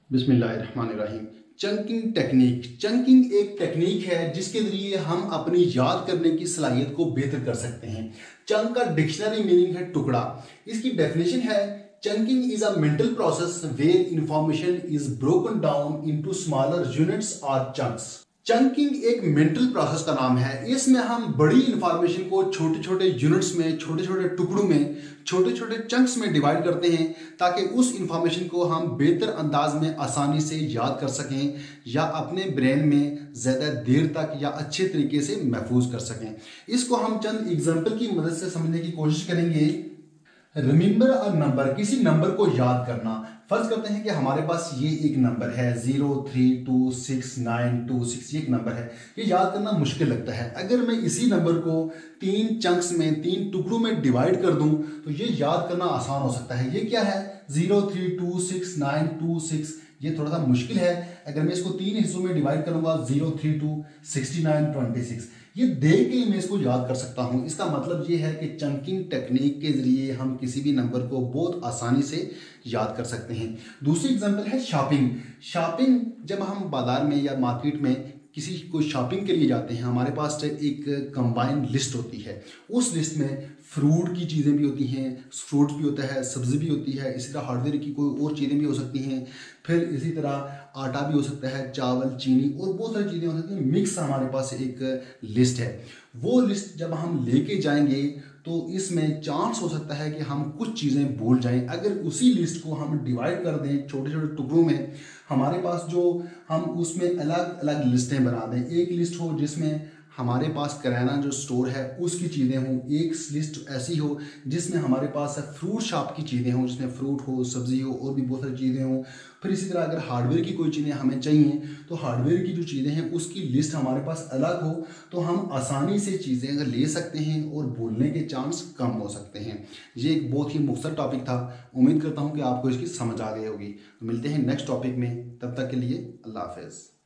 बिस्मिल्लाहिर्रहमानिर्रहीम। चंकिंग एक टेक्निक है जिसके जरिए हम अपनी याद करने की सलाहियत को बेहतर कर सकते हैं। चंक का डिक्शनरी मीनिंग है टुकड़ा। इसकी डेफिनेशन है chunking is a mental process where information is broken down into smaller units और चंक्स। चंकिंग एक मेंटल प्रोसेस का नाम है। इसमें हम बड़ी इंफॉर्मेशन को छोटे छोटे यूनिट्स में, छोटे छोटे टुकड़ों में, छोटे छोटे चंक्स में डिवाइड करते हैं ताकि उस इंफॉर्मेशन को हम बेहतर अंदाज में आसानी से याद कर सकें या अपने ब्रेन में ज़्यादा देर तक या अच्छे तरीके से महफूज कर सकें। इसको हम चंद एग्जाम्पल की मदद से समझने की कोशिश करेंगे। रिमेंबर अ नंबर, किसी नंबर को याद करना। फर्ज करते हैं कि हमारे पास ये एक नंबर है 03269226। ये एक नंबर है, ये याद करना मुश्किल लगता है। अगर मैं इसी नंबर को 3 चंक्स में, 3 टुकड़ों में डिवाइड कर दूं तो ये याद करना आसान हो सकता है। ये क्या है 03269226। ये थोड़ा सा मुश्किल है। अगर मैं इसको 3 हिस्सों में डिवाइड करूंगा 0326926, ये देख के मैं इसको याद कर सकता हूं। इसका मतलब ये है कि चंकिंग टेक्निक के जरिए हम किसी भी नंबर को बहुत आसानी से याद कर सकते हैं। दूसरी एग्जांपल है शॉपिंग। शॉपिंग जब हम बाजार में या मार्केट में किसी को शॉपिंग के लिए जाते हैं, हमारे पास एक कंबाइंड लिस्ट होती है। उस लिस्ट में फ्रूट की चीज़ें भी होती हैं, फ्रूट भी होता है, सब्ज़ी भी होती है, इसी तरह हार्डवेयर की कोई और चीज़ें भी हो सकती हैं, फिर इसी तरह आटा भी हो सकता है, चावल, चीनी और बहुत सारी चीज़ें हो सकती हैं। मिक्स हमारे पास एक लिस्ट है। वो लिस्ट जब हम लेके जाएंगे तो इसमें चांस हो सकता है कि हम कुछ चीज़ें भूल जाएं। अगर उसी लिस्ट को हम डिवाइड कर दें छोटे छोटे टुकड़ों में, हमारे पास जो हम उसमें अलग अलग लिस्टें बना दें। एक लिस्ट हो जिसमें हमारे पास किराना जो स्टोर है उसकी चीज़ें हों, एक लिस्ट ऐसी हो जिसमें हमारे पास फ्रूट शॉप की चीज़ें हों, जिसमें फ्रूट हो, सब्ज़ी हो और भी बहुत सारी चीज़ें हों। फिर इसी तरह अगर हार्डवेयर की कोई चीज़ें हमें चाहिए तो हार्डवेयर की जो चीज़ें हैं उसकी लिस्ट हमारे पास अलग हो, तो हम आसानी से चीज़ें अगर ले सकते हैं और भूलने के चांस कम हो सकते हैं। ये एक बहुत ही मुख्तसर टॉपिक था। उम्मीद करता हूँ कि आपको इसकी समझ आ गई होगी। तो मिलते हैं नेक्स्ट टॉपिक में, तब तक के लिए अल्लाह हाफ़िज़।